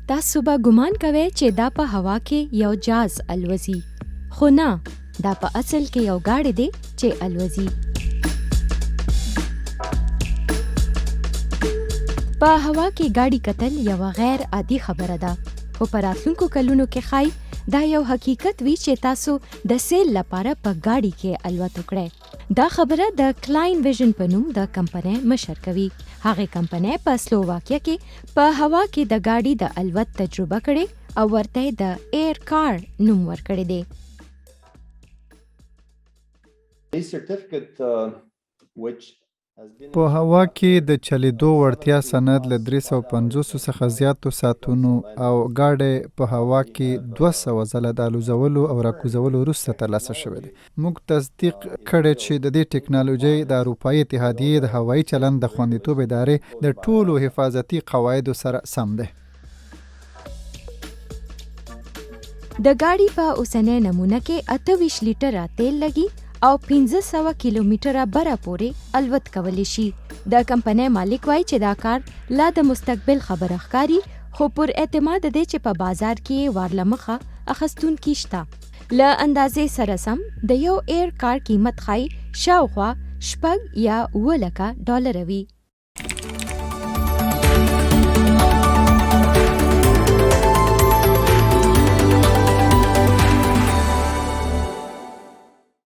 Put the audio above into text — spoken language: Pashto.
تاسو به ګمان کوئ چې دا په هوا کې یو جاز الوزي، خو نه، دا په اصل کې یو ګاډی دی چې الوزي. په هوا کې ګاډی کتل یوه غیر عادي خبره ده، خو په راتلونکو کلونو کې ښایي دا یو حقیقت وي چې تاسو د سیل لپاره په ګاډي کې الوت وکړئ. دا خبره د کلاین ویژن په نوم د کمپنۍ مشر کوي. هغې کمپنۍ په سلوواکیا کې په هوا کې د ګاډي د الوت تجربه کړې او ورته د ایر کار نوم ورکړی دی. په هوا کې د چلیدو وړتیا سند له 350 څخه زیاتو ساعتونو او ګاډی په هوا کې 200 ځله د الوزولو او راکوزولو وروسته ترلاسه شوی دی. موږ تصدیق کړی چې د دې ټکنالوژۍ د اروپایي اتحادیې د هوایي چلند د خوندیتوب ادارې د ټولو حفاظتي قواعدو سره سم دی. د ګاډي په اوسنۍ نمونه کې 28 لیټره تیل لګي او 1500 کیلومتره بره پورې الوت کولی شي. د کمپنۍ مالک وایي چې دا کار لا د مستقبل خبره ښکاري، خو پر اعتماد دی چې په بازار کې وارله مخه اخیستونکي شته. له اندازې سره سم د یو ایر کار قیمت ښایي شاوخوا $6 یا $7 وي.